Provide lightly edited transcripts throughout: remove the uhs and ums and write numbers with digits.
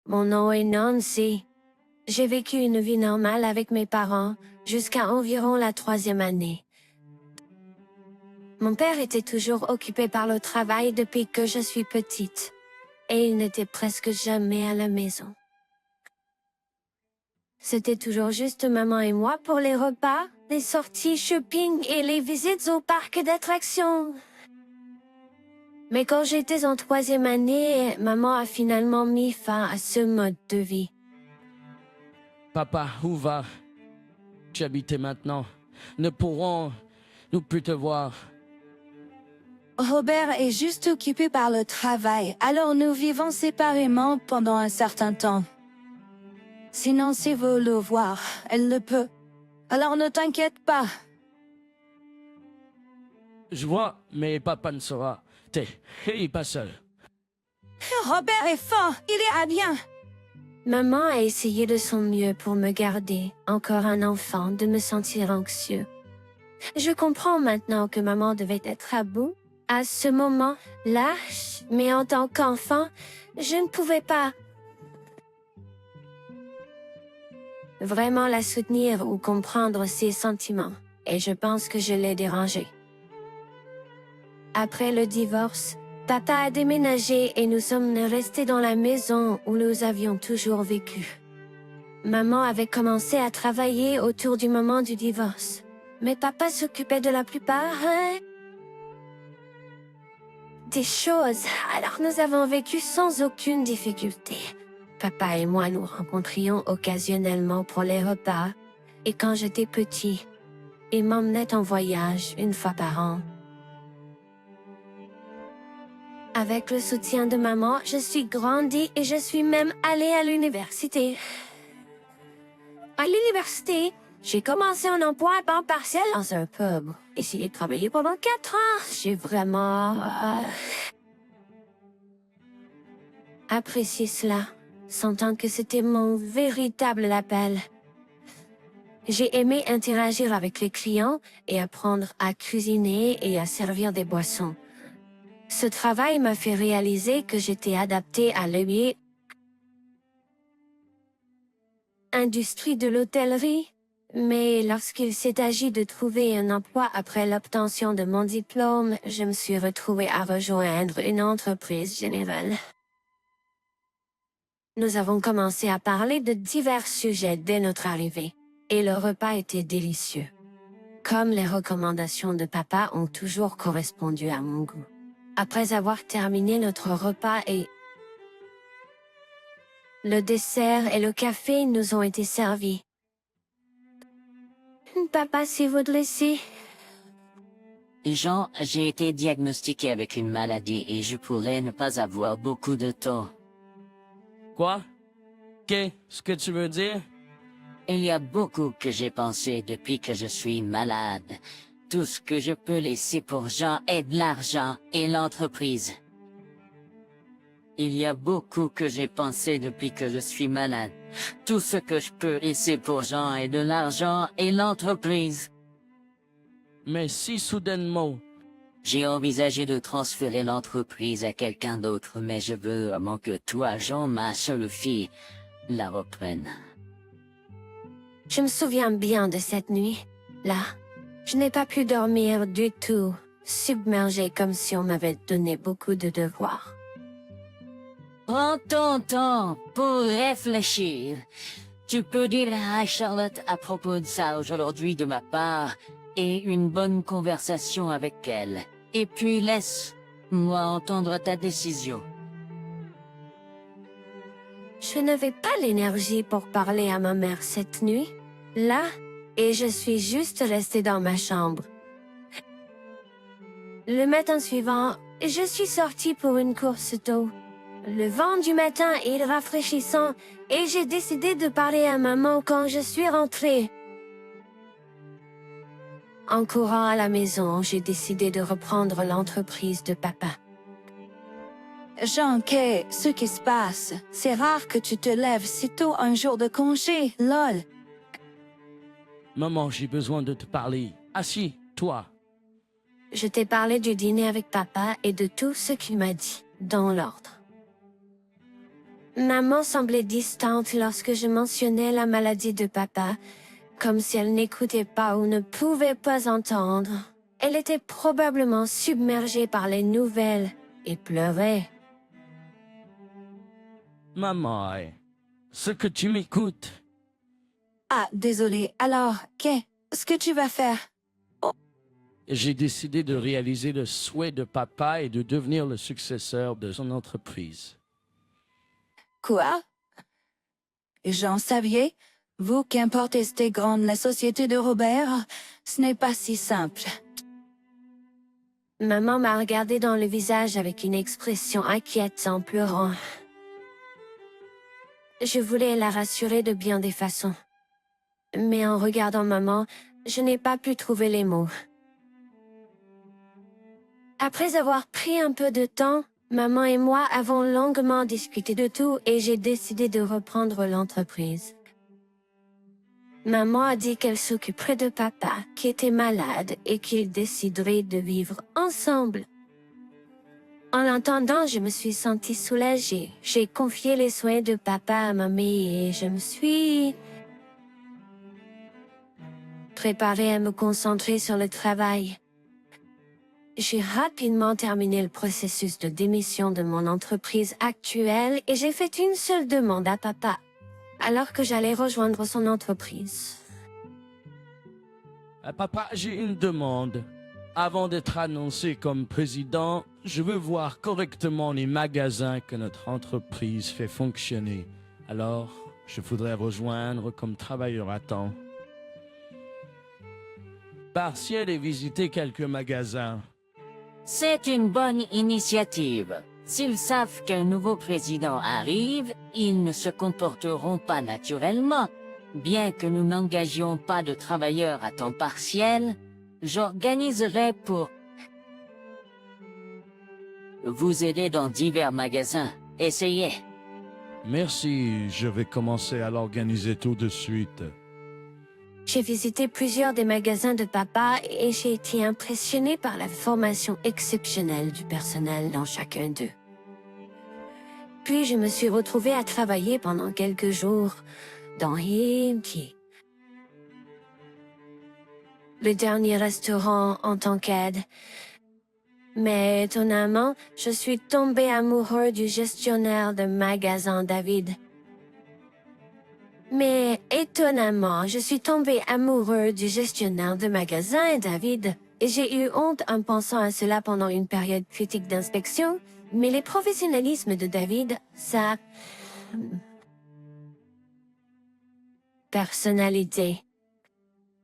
Mon nom est Nancy. J'ai vécu une vie normale avec mes parents jusqu'à environ la 3e année. Mon père était toujours occupé par le travail depuis que je suis petite, et il n'était presque jamais à la maison. C'était toujours juste maman et moi pour les repas, les sorties shopping et les visites au parc d'attractions. Mais quand j'étais en 3e année, maman a finalement mis fin à ce mode de vie. Papa, où tu habites maintenant? Ne pourrons-nous plus te voir? Robert est juste occupé par le travail, alors nous vivons séparément pendant un certain temps. Si Nancy veut le voir, elle le peut. Alors ne t'inquiète pas. Je vois, mais papa ne saura. Il pas seul. Robert est fort, il ira bien. Maman a essayé de son mieux pour me garder, encore un enfant, de me sentir anxieux. Je comprends maintenant que maman devait être à bout. À ce moment-là, mais en tant qu'enfant, je ne pouvais pas vraiment la soutenir ou comprendre ses sentiments, et je pense que je l'ai dérangée. Après le divorce, papa a déménagé et nous sommes restés dans la maison où nous avions toujours vécu. Maman avait commencé à travailler autour du moment du divorce, mais papa s'occupait de la plupart des choses, alors nous avons vécu sans aucune difficulté. Papa et moi nous rencontrions occasionnellement pour les repas, et quand j'étais petit, il m'emmenait en voyage une fois par an. Avec le soutien de maman, je suis grandie et je suis même allée à l'université. À l'université, j'ai commencé un emploi à temps partiel dans un pub. Et j'ai travaillé pendant 4 ans. J'ai vraiment apprécié cela, sentant que c'était mon véritable appel. J'ai aimé interagir avec les clients et apprendre à cuisiner et à servir des boissons. Ce travail m'a fait réaliser que j'étais adaptée à l'industrie de l'hôtellerie, mais lorsqu'il s'est agi de trouver un emploi après l'obtention de mon diplôme, je me suis retrouvée à rejoindre une entreprise générale. Nous avons commencé à parler de divers sujets dès notre arrivée, et le repas était délicieux. Comme les recommandations de papa ont toujours correspondu à mon goût. Après avoir terminé notre repas le dessert et le café nous ont été servis. Papa, si vous laissez. Jean, j'ai été diagnostiqué avec une maladie et je pourrais ne pas avoir beaucoup de temps. Quoi? Qu'est-ce que tu veux dire? Il y a beaucoup que j'ai pensé depuis que je suis malade. Tout ce que je peux laisser pour Jean est de l'argent et l'entreprise. Il y a beaucoup que j'ai pensé depuis que je suis malade. Tout ce que je peux laisser pour Jean est de l'argent et l'entreprise. Mais si soudainement... J'ai envisagé de transférer l'entreprise à quelqu'un d'autre, mais je veux vraiment que toi, Jean, ma seule fille, la reprenne. Je me souviens bien de cette nuit. Là, je n'ai pas pu dormir du tout, submergée comme si on m'avait donné beaucoup de devoirs. Prends ton temps pour réfléchir. Tu peux dire à Charlotte à propos de ça aujourd'hui de ma part et une bonne conversation avec elle. Et puis laisse-moi entendre ta décision. Je n'avais pas l'énergie pour parler à ma mère cette nuit. Là, et je suis juste restée dans ma chambre. Le matin suivant, je suis sortie pour une course d'eau. Le vent du matin est rafraîchissant et j'ai décidé de parler à maman quand je suis rentrée. En courant à la maison, j'ai décidé de reprendre l'entreprise de papa. Jean, qu'est-ce qui se passe? C'est rare que tu te lèves si tôt un jour de congé, lol. Maman, j'ai besoin de te parler. Assis-toi. Je t'ai parlé du dîner avec papa et de tout ce qu'il m'a dit, dans l'ordre. Maman semblait distante lorsque je mentionnais la maladie de papa, comme si elle n'écoutait pas ou ne pouvait pas entendre. Elle était probablement submergée par les nouvelles et pleurait. Maman, ce que tu m'écoutes, Ah, désolé. Alors, qu'est-ce que tu vas faire? j'ai décidé de réaliser le souhait de papa et de devenir le successeur de son entreprise. Quoi? J'en saviez? Vous qui importez si grande la société de Robert, ce n'est pas si simple. Maman m'a regardé dans le visage avec une expression inquiète en pleurant. Je voulais la rassurer de bien des façons. Mais en regardant maman, je n'ai pas pu trouver les mots. Après avoir pris un peu de temps, maman et moi avons longuement discuté de tout et j'ai décidé de reprendre l'entreprise. Maman a dit qu'elle s'occuperait de papa, qui était malade, et qu'ils décideraient de vivre ensemble. En l'entendant, je me suis sentie soulagée. J'ai confié les soins de papa à mamie et je me suis préparée à me concentrer sur le travail. J'ai rapidement terminé le processus de démission de mon entreprise actuelle et j'ai fait une seule demande à papa, alors que j'allais rejoindre son entreprise. Papa, j'ai une demande. Avant d'être annoncé comme président, je veux voir correctement les magasins que notre entreprise fait fonctionner. Alors, je voudrais rejoindre comme travailleur à temps partiel et visiter quelques magasins. C'est une bonne initiative. S'ils savent qu'un nouveau président arrive, ils ne se comporteront pas naturellement. Bien que nous n'engagions pas de travailleurs à temps partiel, j'organiserai pour vous aider dans divers magasins. Essayez. Merci, je vais commencer à l'organiser tout de suite. J'ai visité plusieurs des magasins de papa et j'ai été impressionnée par la formation exceptionnelle du personnel dans chacun d'eux. Puis je me suis retrouvée à travailler pendant quelques jours dans Himki, le dernier restaurant en tant qu'aide. Mais étonnamment, je suis tombée amoureuse du gestionnaire de magasin David. Et j'ai eu honte en pensant à cela pendant une période critique d'inspection, mais le professionnalisme de David, sa personnalité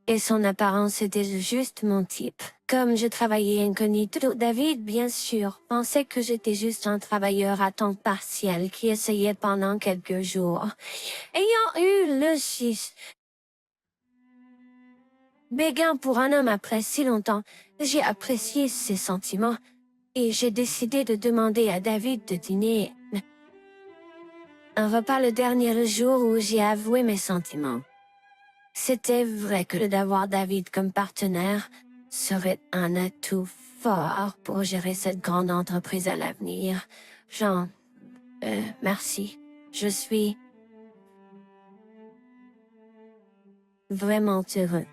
et son apparence étaient juste mon type. Comme je travaillais incognito, David, bien sûr, pensait que j'étais juste un travailleur à temps partiel qui essayait pendant quelques jours. Ayant eu le 6 béguin pour un homme après si longtemps, j'ai apprécié ses sentiments et j'ai décidé de demander à David de dîner. Un repas le dernier jour où j'ai avoué mes sentiments. C'était vrai que d'avoir David comme partenaire serait un atout fort pour gérer cette grande entreprise à l'avenir. Merci. Je suis vraiment heureux.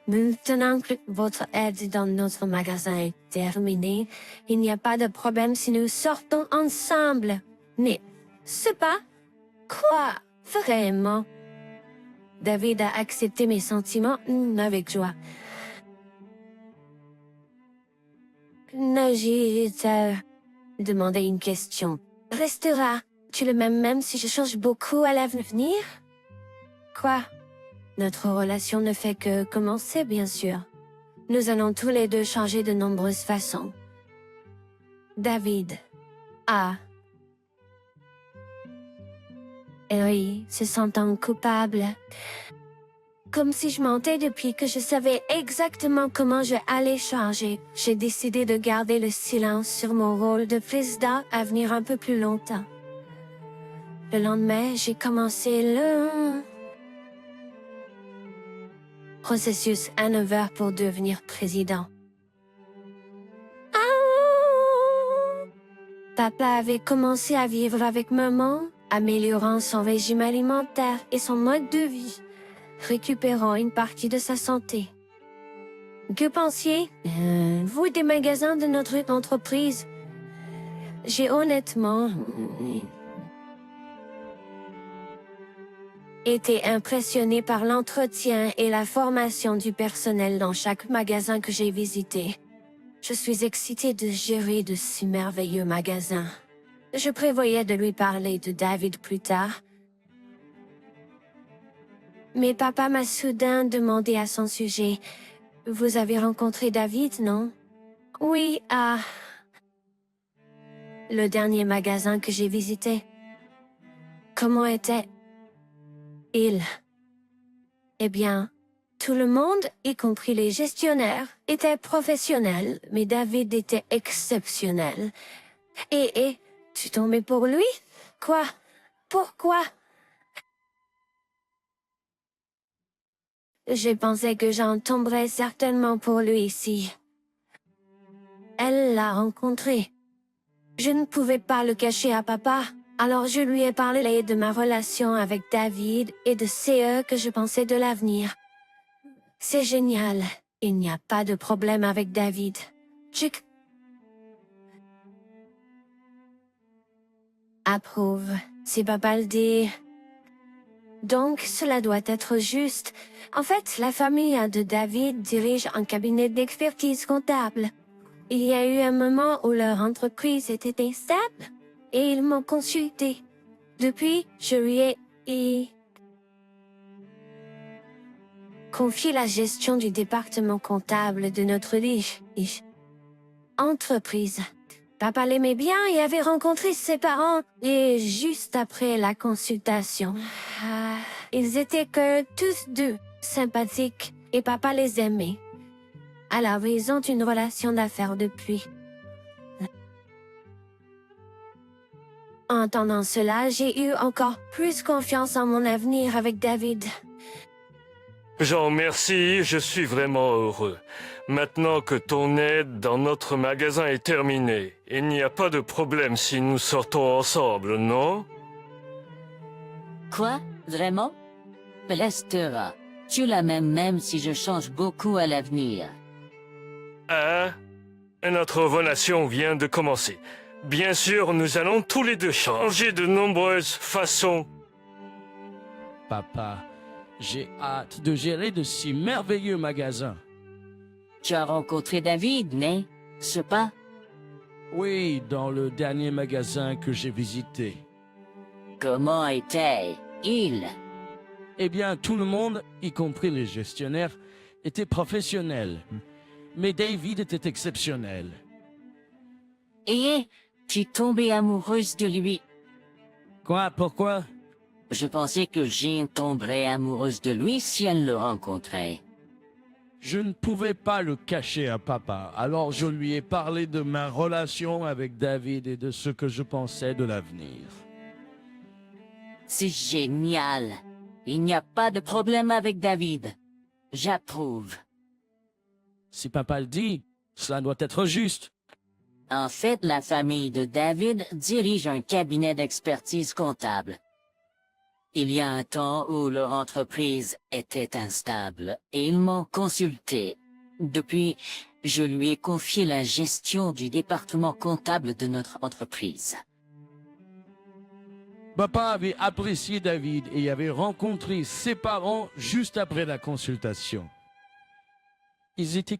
Maintenant que votre aide dans notre magasin est terminée, il n'y a pas de problème si nous sortons ensemble. Mais, c'est pas? Quoi? Vraiment? David a accepté mes sentiments avec joie. J'ai demandé une question. Restera-tu le même si je change beaucoup à l'avenir? Quoi? Notre relation ne fait que commencer, bien sûr. Nous allons tous les deux changer de nombreuses façons. David a... Et oui, se sentant coupable. Comme si je mentais depuis que je savais exactement comment je allais changer. J'ai décidé de garder le silence sur mon rôle de président à venir un peu plus longtemps. Le lendemain, j'ai commencé le processus à 9 heures pour devenir président. Papa avait commencé à vivre avec maman améliorant son régime alimentaire et son mode de vie, récupérant une partie de sa santé. Que pensiez, vous, des magasins de notre entreprise? J'ai honnêtement été impressionné par l'entretien et la formation du personnel dans chaque magasin que j'ai visité. Je suis excitée de gérer de si merveilleux magasins. Je prévoyais de lui parler de David plus tard. Mais papa m'a soudain demandé à son sujet. Vous avez rencontré David, non? Oui, à le dernier magasin que j'ai visité. Comment était-il? Eh bien, tout le monde, y compris les gestionnaires, était professionnel, mais David était exceptionnel. Et, tu tombais pour lui? Quoi? Pourquoi? Je pensais que j'en tomberais certainement pour lui ici. Elle l'a rencontré. Je ne pouvais pas le cacher à papa, alors je lui ai parlé de ma relation avec David et de ce que je pensais de l'avenir. C'est génial, il n'y a pas de problème avec David. Approuve, c'est papa le dit. Donc, cela doit être juste. En fait, la famille de David dirige un cabinet d'expertise comptable. Il y a eu un moment où leur entreprise était instable, et ils m'ont consulté. Depuis, je lui ai confié la gestion du département comptable de notre entreprise. Papa l'aimait bien et avait rencontré ses parents, et juste après la consultation, ils étaient que tous deux sympathiques, et papa les aimait. Alors ils ont une relation d'affaires depuis. En entendant cela, j'ai eu encore plus confiance en mon avenir avec David. Jean, merci, je suis vraiment heureux. Maintenant que ton aide dans notre magasin est terminée, il n'y a pas de problème si nous sortons ensemble, non? Quoi? Vraiment? Lestera, tu la même si je change beaucoup à l'avenir. Ah, notre relation vient de commencer. Bien sûr, nous allons tous les deux changer de nombreuses façons. Papa, j'ai hâte de gérer de si merveilleux magasins. Tu as rencontré David, n'est-ce pas? Oui, dans le dernier magasin que j'ai visité. Comment était-il? Eh bien, tout le monde, y compris les gestionnaires, était professionnel. Mais David était exceptionnel. Et tu tombais amoureuse de lui. Quoi? Pourquoi? Je pensais que Jean tomberait amoureuse de lui si elle le rencontrait. Je ne pouvais pas le cacher à papa, alors je lui ai parlé de ma relation avec David et de ce que je pensais de l'avenir. C'est génial. Il n'y a pas de problème avec David. J'approuve. Si papa le dit, cela doit être juste. En fait, la famille de David dirige un cabinet d'expertise comptable. Il y a un temps où leur entreprise était instable et ils m'ont consulté. Depuis, je lui ai confié la gestion du département comptable de notre entreprise. Papa avait apprécié David et avait rencontré ses parents juste après la consultation. Ils étaient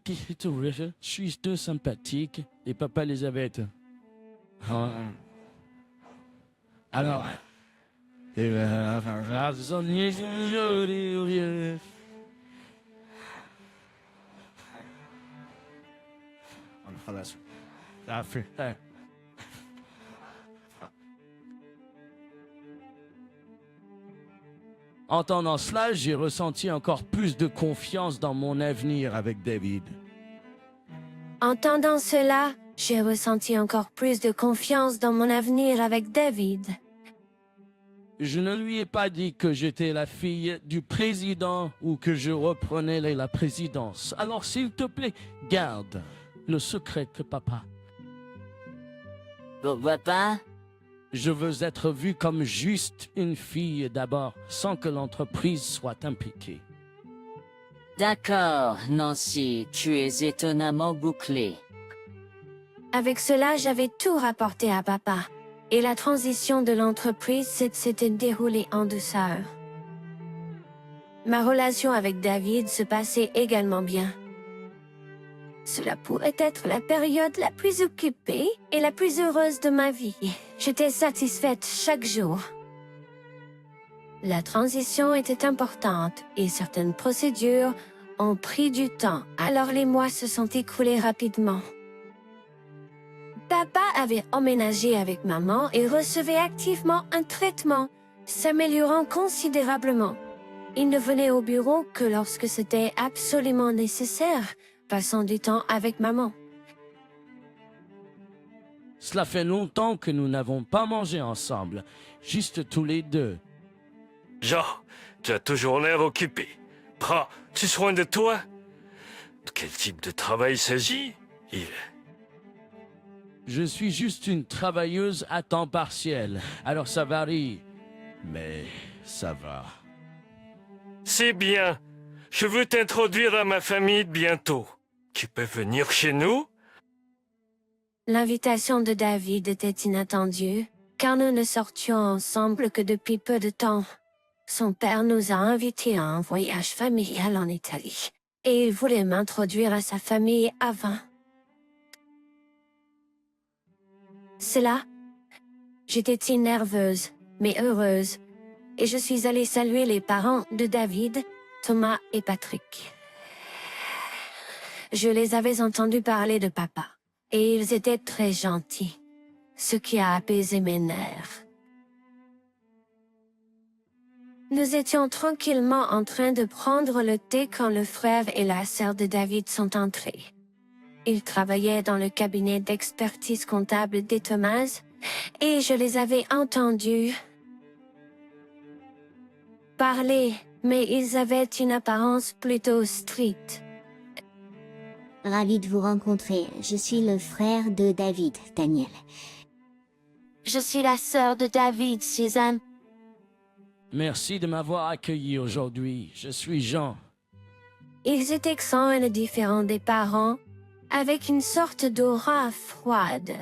juste deux sympathiques et papa les avait... Alors... Entendant cela, j'ai ressenti encore plus de confiance dans mon avenir avec David. Entendant cela, j'ai ressenti encore plus de confiance dans mon avenir avec David. Je ne lui ai pas dit que j'étais la fille du président ou que je reprenais la présidence. Alors s'il te plaît, garde le secret de papa. Pourquoi pas? Je veux être vue comme juste une fille d'abord, sans que l'entreprise soit impliquée. D'accord, Nancy, tu es étonnamment bouclée. Avec cela, j'avais tout rapporté à papa. Et la transition de l'entreprise s'était déroulée en douceur. Ma relation avec David se passait également bien. Cela pourrait être la période la plus occupée et la plus heureuse de ma vie. J'étais satisfaite chaque jour. La transition était importante et certaines procédures ont pris du temps, alors les mois se sont écoulés rapidement. Papa avait emménagé avec maman et recevait activement un traitement, s'améliorant considérablement. Il ne venait au bureau que lorsque c'était absolument nécessaire, passant du temps avec maman. Cela fait longtemps que nous n'avons pas mangé ensemble, juste tous les deux. Jean, tu as toujours l'air occupé. Prends-tu soin de toi? De quel type de travail s'agit-il? Je suis juste une travailleuse à temps partiel, alors ça varie, mais ça va. C'est bien. Je veux t'introduire à ma famille bientôt. Tu peux venir chez nous? L'invitation de David était inattendue, car nous ne sortions ensemble que depuis peu de temps. Son père nous a invités à un voyage familial en Italie, et il voulait m'introduire à sa famille avant. Cela, j'étais si nerveuse, mais heureuse, et je suis allée saluer les parents de David, Thomas et Patrick. Je les avais entendus parler de papa, et ils étaient très gentils, ce qui a apaisé mes nerfs. Nous étions tranquillement en train de prendre le thé quand le frère et la sœur de David sont entrés. Ils travaillaient dans le cabinet d'expertise comptable des Thomas, et je les avais entendus parler, mais ils avaient une apparence plutôt stricte. Ravi de vous rencontrer. Je suis le frère de David, Daniel. Je suis la sœur de David, Suzanne. Merci de m'avoir accueilli aujourd'hui. Je suis Jean. Ils étaient exempts et différents des parents, avec une sorte d'aura froide.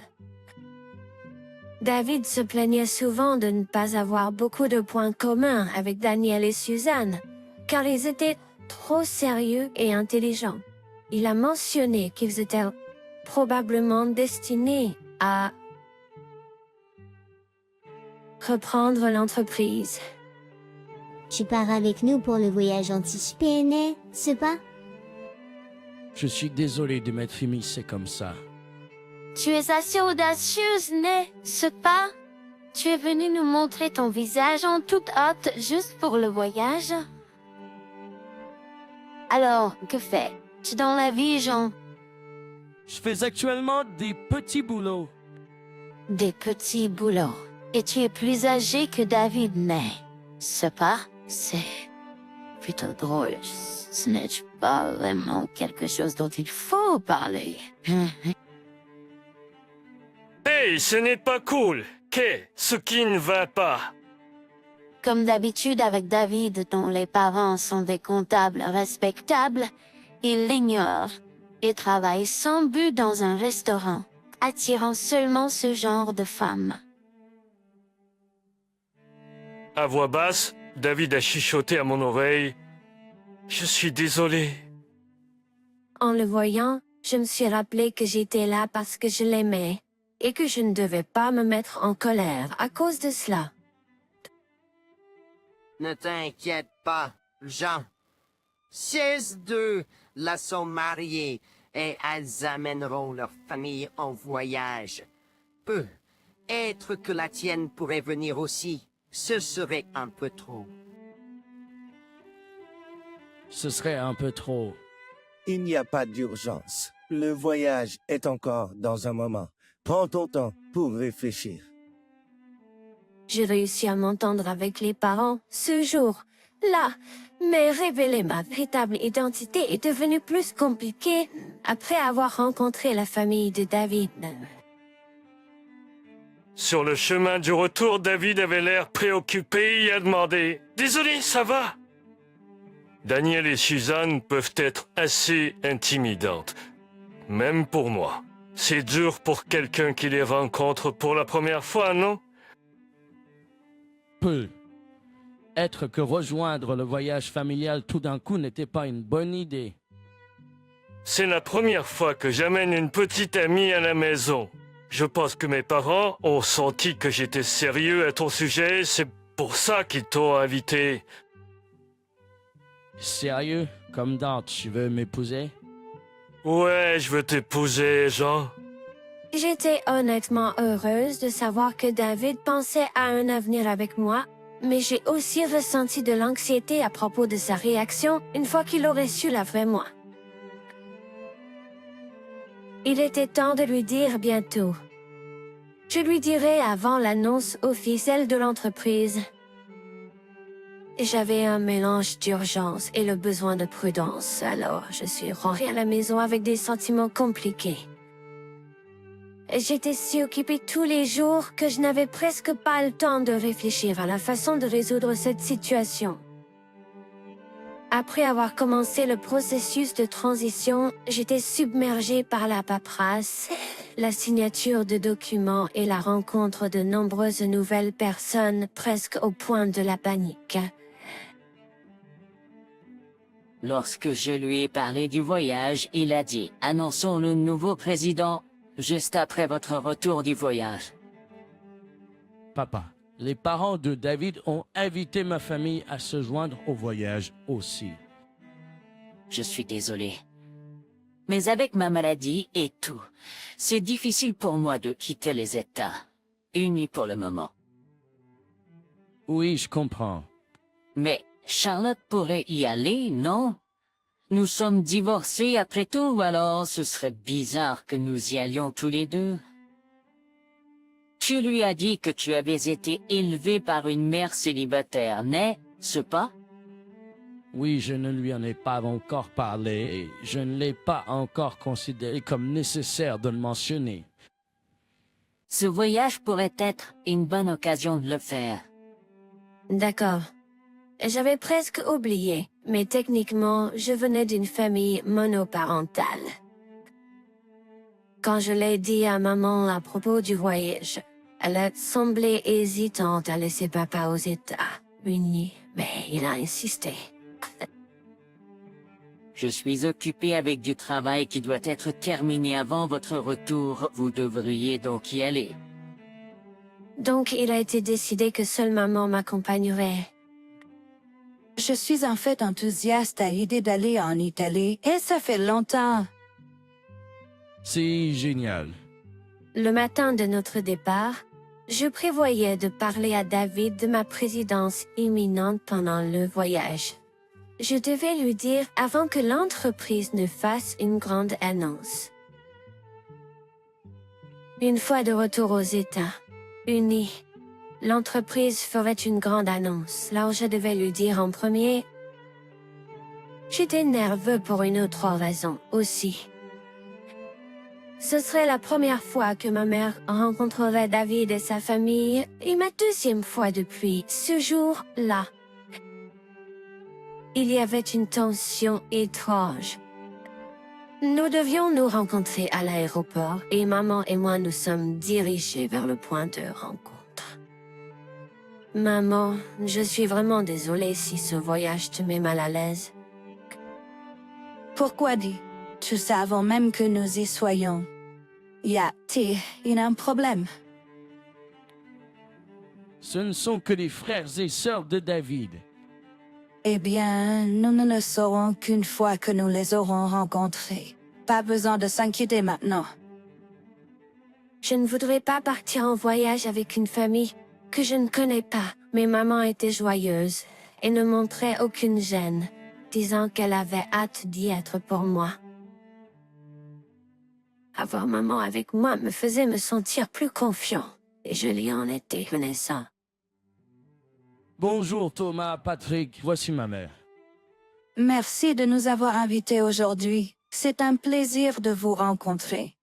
David se plaignait souvent de ne pas avoir beaucoup de points communs avec Daniel et Suzanne, car ils étaient trop sérieux et intelligents. Il a mentionné qu'ils étaient probablement destinés à reprendre l'entreprise. Tu pars avec nous pour le voyage anticipé, n'est-ce pas? Je suis désolé de m'être immiscé comme ça. Tu es assez audacieuse, n'est-ce pas? Tu es venu nous montrer ton visage en toute hâte juste pour le voyage? Alors, que fais-tu dans la vie, Jean? Je fais actuellement des petits boulots. Des petits boulots. Et tu es plus âgé que David, n'est-ce pas? C'est plutôt drôle. Ce n'est pas vraiment quelque chose dont il faut parler. Hey, ce n'est pas cool. Qu'est-ce qui ne va pas? Comme d'habitude avec David, dont les parents sont des comptables respectables, il l'ignore et travaille sans but dans un restaurant, attirant seulement ce genre de femmes. À voix basse, David a chuchoté à mon oreille. Je suis désolé. En le voyant, je me suis rappelé que j'étais là parce que je l'aimais, et que je ne devais pas me mettre en colère à cause de cela. Ne t'inquiète pas, Jean. 6 d'eux là sont mariés et elles amèneront leur famille en voyage. Peut-être que la tienne pourrait venir aussi. Ce serait un peu trop. Ce serait un peu trop. Il n'y a pas d'urgence. Le voyage est encore dans un moment. Prends ton temps pour réfléchir. J'ai réussi à m'entendre avec les parents ce jour-là, mais révéler ma véritable identité est devenu plus compliqué après avoir rencontré la famille de David. Sur le chemin du retour, David avait l'air préoccupé et a demandé « Désolé, ça va ?» Daniel et Suzanne peuvent être assez intimidantes, même pour moi. C'est dur pour quelqu'un qui les rencontre pour la première fois, non? Peu. Être que rejoindre le voyage familial tout d'un coup n'était pas une bonne idée. C'est la première fois que j'amène une petite amie à la maison. Je pense que mes parents ont senti que j'étais sérieux à ton sujet, c'est pour ça qu'ils t'ont invité. Sérieux? Comme dans Tu veux m'épouser? Ouais, je veux t'épouser, Jean. J'étais honnêtement heureuse de savoir que David pensait à un avenir avec moi, mais j'ai aussi ressenti de l'anxiété à propos de sa réaction une fois qu'il aurait su la vraie moi. Il était temps de lui dire bientôt. Je lui dirai avant l'annonce officielle de l'entreprise. J'avais un mélange d'urgence et le besoin de prudence, alors je suis rentrée à la maison avec des sentiments compliqués. J'étais si occupée tous les jours que je n'avais presque pas le temps de réfléchir à la façon de résoudre cette situation. Après avoir commencé le processus de transition, j'étais submergée par la paperasse, la signature de documents et la rencontre de nombreuses nouvelles personnes presque au point de la panique. Lorsque je lui ai parlé du voyage, il a dit « Annonçons le nouveau président juste après votre retour du voyage. » Papa, les parents de David ont invité ma famille à se joindre au voyage aussi. Je suis désolé. Mais avec ma maladie et tout, c'est difficile pour moi de quitter les États-Unis pour le moment. Oui, je comprends. Mais Charlotte pourrait y aller, non? Nous sommes divorcés après tout, alors ce serait bizarre que nous y allions tous les deux. Tu lui as dit que tu avais été élevé par une mère célibataire, n'est-ce pas? Oui, je ne lui en ai pas encore parlé et je ne l'ai pas encore considéré comme nécessaire de le mentionner. Ce voyage pourrait être une bonne occasion de le faire. D'accord. J'avais presque oublié, mais techniquement, je venais d'une famille monoparentale. Quand je l'ai dit à maman à propos du voyage, elle a semblé hésitante à laisser papa aux États-Unis, mais il a insisté. Je suis occupé avec du travail qui doit être terminé avant votre retour, vous devriez donc y aller. Donc il a été décidé que seule maman m'accompagnerait. Je suis en fait enthousiaste à l'idée d'aller en Italie, et ça fait longtemps. C'est génial. Le matin de notre départ, je prévoyais de parler à David de ma présidence imminente pendant le voyage. Je devais lui dire avant que l'entreprise ne fasse une grande annonce. Une fois de retour aux États-Unis, l'entreprise ferait une grande annonce, là où je devais lui dire en premier. J'étais nerveux pour une autre raison aussi. Ce serait la première fois que ma mère rencontrerait David et sa famille, et ma deuxième fois depuis ce jour-là. Il y avait une tension étrange. Nous devions nous rencontrer à l'aéroport, et maman et moi nous sommes dirigés vers le point de rencontre. Maman, je suis vraiment désolée si ce voyage te met mal à l'aise. Pourquoi dis-tu ça avant même que nous y soyons? Y a-t-il un problème? Ce ne sont que les frères et sœurs de David. Eh bien, nous ne le saurons qu'une fois que nous les aurons rencontrés. Pas besoin de s'inquiéter maintenant. Je ne voudrais pas partir en voyage avec une famille que je ne connais pas, mais maman était joyeuse et ne montrait aucune gêne, disant qu'elle avait hâte d'y être pour moi. Avoir maman avec moi me faisait me sentir plus confiant, et je lui en étais reconnaissant. Bonjour Thomas, Patrick, voici ma mère. Merci de nous avoir invités aujourd'hui. C'est un plaisir de vous rencontrer.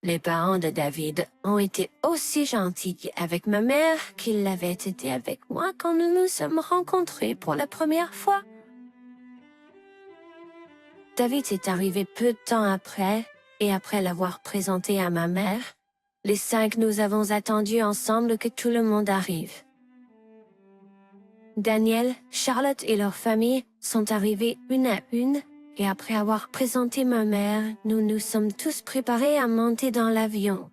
Les parents de David ont été aussi gentils avec ma mère qu'ils l'avaient été avec moi quand nous nous sommes rencontrés pour la première fois. David est arrivé peu de temps après, et après l'avoir présenté à ma mère, les 5 nous avons attendu ensemble que tout le monde arrive. Daniel, Charlotte et leur famille sont arrivés une à une, et après avoir présenté ma mère, nous nous sommes tous préparés à monter dans l'avion.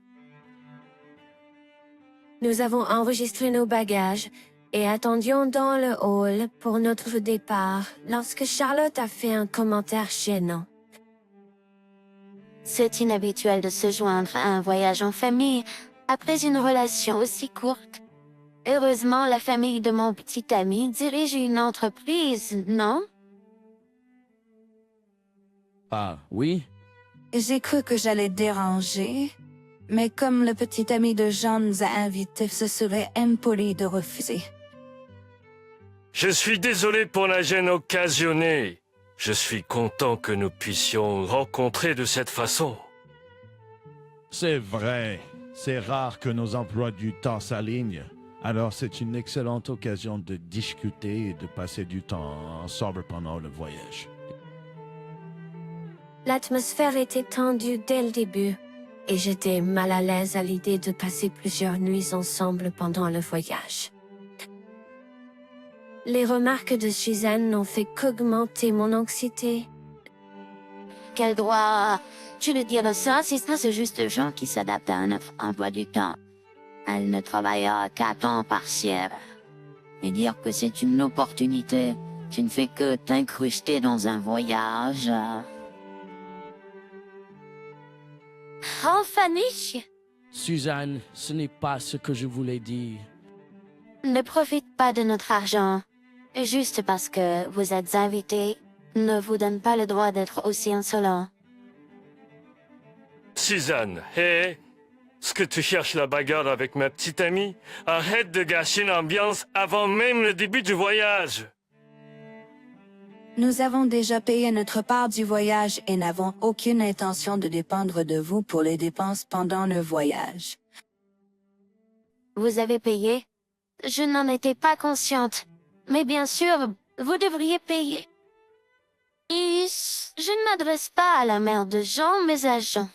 Nous avons enregistré nos bagages et attendions dans le hall pour notre départ lorsque Charlotte a fait un commentaire gênant. C'est inhabituel de se joindre à un voyage en famille après une relation aussi courte. Heureusement, la famille de mon petit ami dirige une entreprise, non? Ah, oui? J'ai cru que j'allais déranger, mais comme le petit ami de Jean nous a invités, ce serait impoli de refuser. Je suis désolé pour la gêne occasionnée. Je suis content que nous puissions rencontrer de cette façon. C'est vrai. C'est rare que nos emplois du temps s'alignent. Alors c'est une excellente occasion de discuter et de passer du temps ensemble pendant le voyage. L'atmosphère était tendue dès le début, et j'étais mal à l'aise à l'idée de passer plusieurs nuits ensemble pendant le voyage. Les remarques de Suzanne n'ont fait qu'augmenter mon anxiété. Quel droit tu veux dire ça? C'est juste des gens qui s'adaptent à un emploi du temps. Elle ne travaillera qu'à temps partiel. Et dire que c'est une opportunité, tu ne fais que t'incruster dans un voyage. Oh, Fanny! Suzanne, ce n'est pas ce que je voulais dire. Ne profite pas de notre argent. Juste parce que vous êtes invité, ne vous donne pas le droit d'être aussi insolent. Suzanne, hé, est-ce que tu cherches la bagarre avec ma petite amie? Arrête de gâcher l'ambiance avant même le début du voyage. Nous avons déjà payé notre part du voyage et n'avons aucune intention de dépendre de vous pour les dépenses pendant le voyage. Vous avez payé? Je n'en étais pas consciente. Mais bien sûr, vous devriez payer. Et je ne m'adresse pas à la mère de Jean, mais à Jean.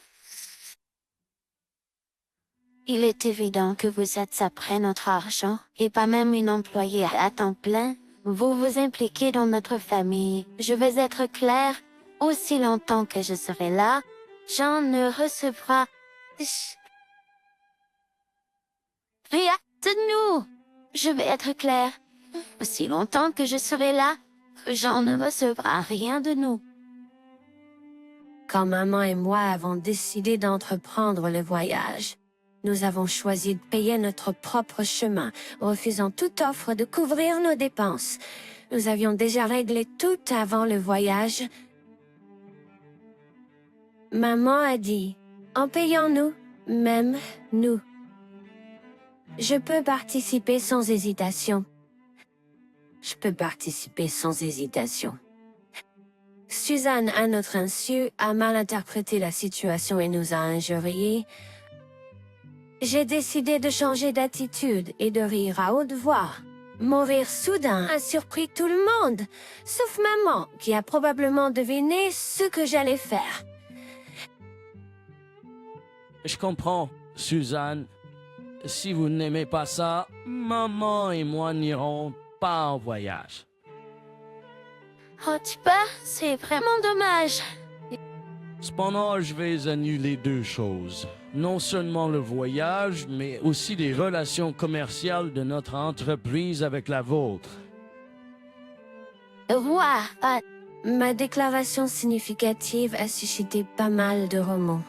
Il est évident que vous êtes après notre argent, et pas même une employée à temps plein. Vous vous impliquez dans notre famille. Je vais être claire, aussi longtemps que je serai là, Jean ne recevra rien de nous. Je vais être claire. Aussi longtemps que je serai là, Jean ne recevra rien de nous. Quand maman et moi avons décidé d'entreprendre le voyage, nous avons choisi de payer notre propre chemin, refusant toute offre de couvrir nos dépenses. Nous avions déjà réglé tout avant le voyage. Maman a dit, en payant nous, même nous, je peux participer sans hésitation. Je peux participer sans hésitation. Suzanne, à notre insu, a mal interprété la situation et nous a injuriés. J'ai décidé de changer d'attitude et de rire à haute voix. Mon rire soudain a surpris tout le monde, sauf maman, qui a probablement deviné ce que j'allais faire. Je comprends, Suzanne. Si vous n'aimez pas ça, maman et moi n'irons pas en voyage. Oh, tu pars? C'est vraiment dommage. Cependant, je vais annuler 2 choses. Non seulement le voyage, mais aussi les relations commerciales de notre entreprise avec la vôtre. Ma déclaration significative a suscité pas mal de remords.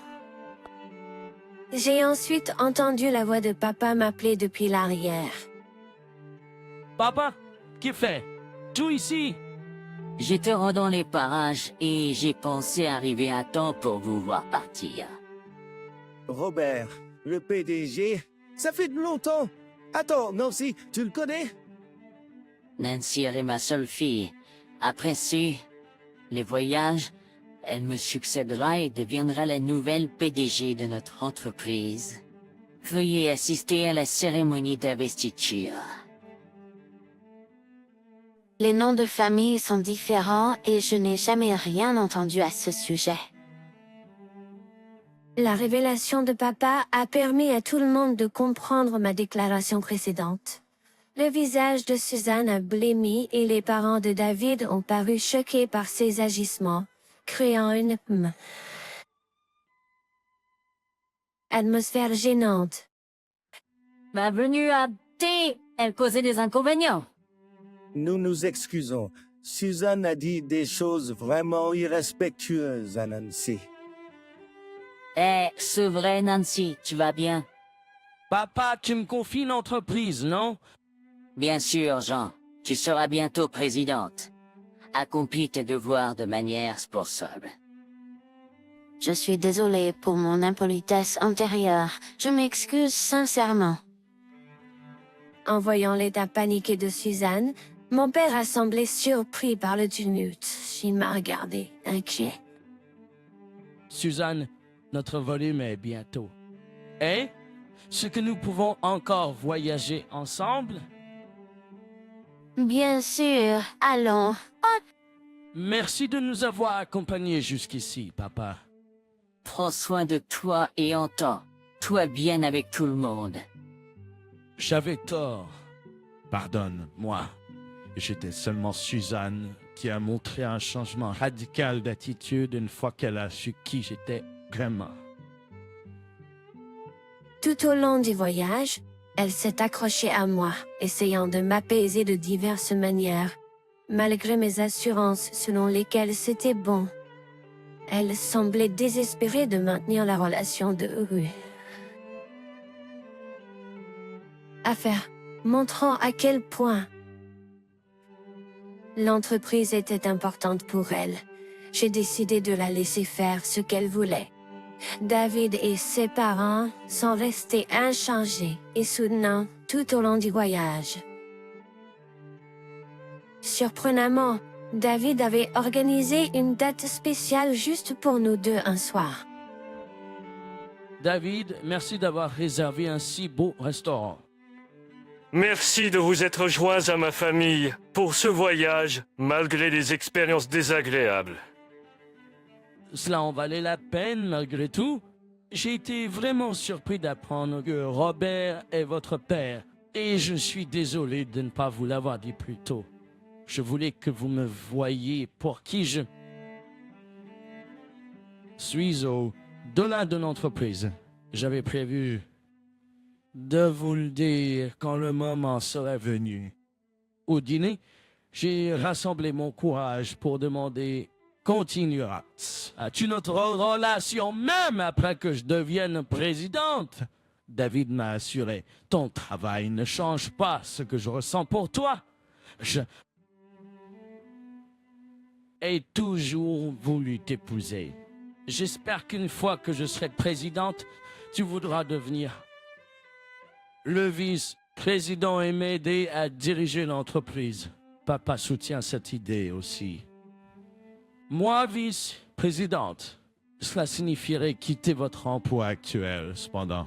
J'ai ensuite entendu la voix de papa m'appeler depuis l'arrière. Papa, qu'est-ce que fait? Tout ici? J'étais dans les parages et j'ai pensé arriver à temps pour vous voir partir. Robert, le PDG, ça fait longtemps. Attends, Nancy, tu le connais? Nancy est ma seule fille. Après les voyages, Elle me succédera et deviendra la nouvelle PDG de notre entreprise. Veuillez assister à la cérémonie d'investiture. Les noms de famille sont différents et je n'ai jamais rien entendu à ce sujet. La révélation de papa a permis à tout le monde de comprendre ma déclaration précédente. Le visage de Suzanne a blêmi et les parents de David ont paru choqués par ses agissements, créant une atmosphère gênante. Ma venue à thé, elle causait des inconvénients. Nous nous excusons. Suzanne a dit des choses vraiment irrespectueuses à Nancy. Eh, c'est vrai, Nancy, tu vas bien? Papa, tu me confies l'entreprise, non? Bien sûr, Jean. Tu seras bientôt présidente. Accomplis tes devoirs de manière responsable. Je suis désolée pour mon impolitesse antérieure. Je m'excuse sincèrement. En voyant l'état paniqué de Suzanne, mon père a semblé surpris par le tumulte. Il m'a regardé, inquiet. Suzanne, notre volume est bientôt. Et ce que nous pouvons encore voyager ensemble? Bien sûr, allons. Merci de nous avoir accompagnés jusqu'ici, papa. Prends soin de toi et entends. Toi bien avec tout le monde. J'avais tort. Pardonne-moi. J'étais seulement Suzanne qui a montré un changement radical d'attitude une fois qu'elle a su qui j'étais vraiment. Tout au long du voyage, elle s'est accrochée à moi, essayant de m'apaiser de diverses manières, malgré mes assurances selon lesquelles c'était bon. Elle semblait désespérée de maintenir la relation de rue. Affaire montrant à quel point l'entreprise était importante pour elle. J'ai décidé de la laisser faire ce qu'elle voulait. David et ses parents sont restés inchangés et soutenants tout au long du voyage. Surprenamment, David avait organisé une date spéciale juste pour nous deux un soir. David, merci d'avoir réservé un si beau restaurant. Merci de vous être joints à ma famille pour ce voyage, malgré les expériences désagréables. Cela en valait la peine malgré tout. J'ai été vraiment surpris d'apprendre que Robert est votre père et je suis désolé de ne pas vous l'avoir dit plus tôt. Je voulais que vous me voyiez pour qui je suis au-delà de l'entreprise. J'avais prévu de vous le dire quand le moment serait venu. Au dîner, j'ai rassemblé mon courage pour demander: continuera-t-il? As-tu notre relation même après que je devienne présidente? David m'a assuré: ton travail ne change pas ce que je ressens pour toi. Je ai toujours voulu t'épouser. J'espère qu'une fois que je serai présidente, tu voudras devenir le vice-président et m'aider à diriger l'entreprise. Papa soutient cette idée aussi. Moi, vice-présidente, cela signifierait quitter votre emploi actuel, cependant.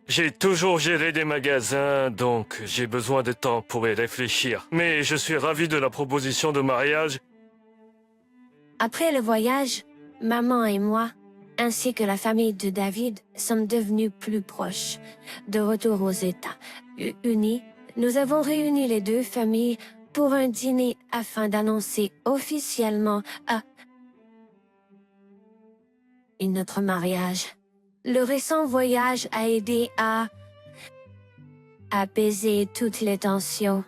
J'ai toujours géré des magasins, donc j'ai besoin de temps pour y réfléchir. Mais je suis ravi de la proposition de mariage. Après le voyage, maman et moi, ainsi que la famille de David, sommes devenus plus proches. De retour aux États-Unis, nous avons réuni les deux familles pour un dîner afin d'annoncer officiellement notre mariage. Le récent voyage a aidé à apaiser toutes les tensions.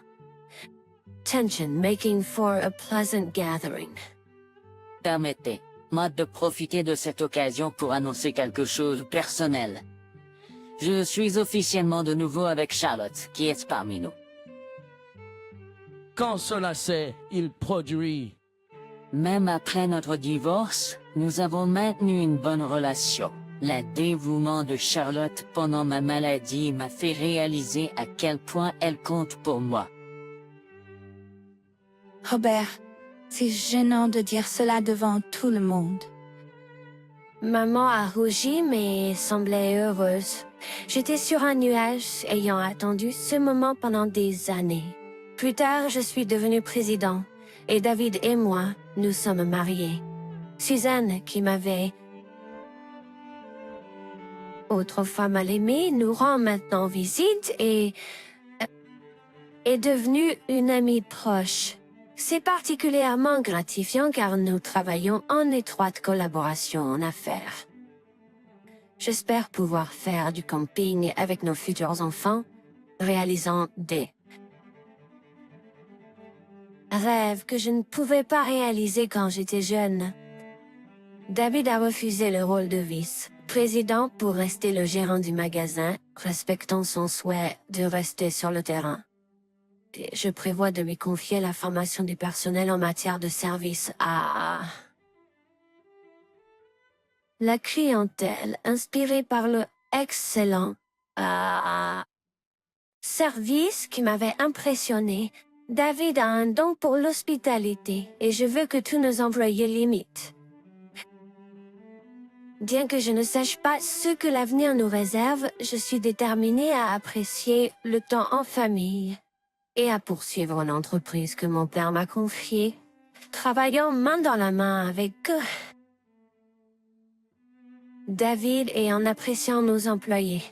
Tension making for a pleasant gathering. Permettez-moi de profiter de cette occasion pour annoncer quelque chose de personnel. Je suis officiellement de nouveau avec Charlotte, qui est parmi nous. Quand cela s'est, il produit. Même après notre divorce, nous avons maintenu une bonne relation. Le dévouement de Charlotte pendant ma maladie m'a fait réaliser à quel point elle compte pour moi. Robert, C'est gênant de dire cela devant tout le monde. Maman a rougi mais semblait heureuse. J'étais sur un nuage, ayant attendu ce moment pendant des années. Plus tard, je suis devenu président, et David et moi, nous sommes mariés. Suzanne, qui m'avait autrefois mal aimé, nous rend maintenant visite et est devenue une amie proche. C'est particulièrement gratifiant car nous travaillons en étroite collaboration en affaires. J'espère pouvoir faire du camping avec nos futurs enfants, réalisant des rêves que je ne pouvais pas réaliser quand j'étais jeune. David a refusé le rôle de vice-président pour rester le gérant du magasin, respectant son souhait de rester sur le terrain. Et je prévois de lui confier la formation du personnel en matière de service à la clientèle, inspirée par le excellent service qui m'avait impressionné. David a un don pour l'hospitalité et je veux que tous nos employés l'imitent. Bien que je ne sache pas ce que l'avenir nous réserve, je suis déterminée à apprécier le temps en famille et à poursuivre l'entreprise que mon père m'a confiée, travaillant main dans la main avec David et en appréciant nos employés.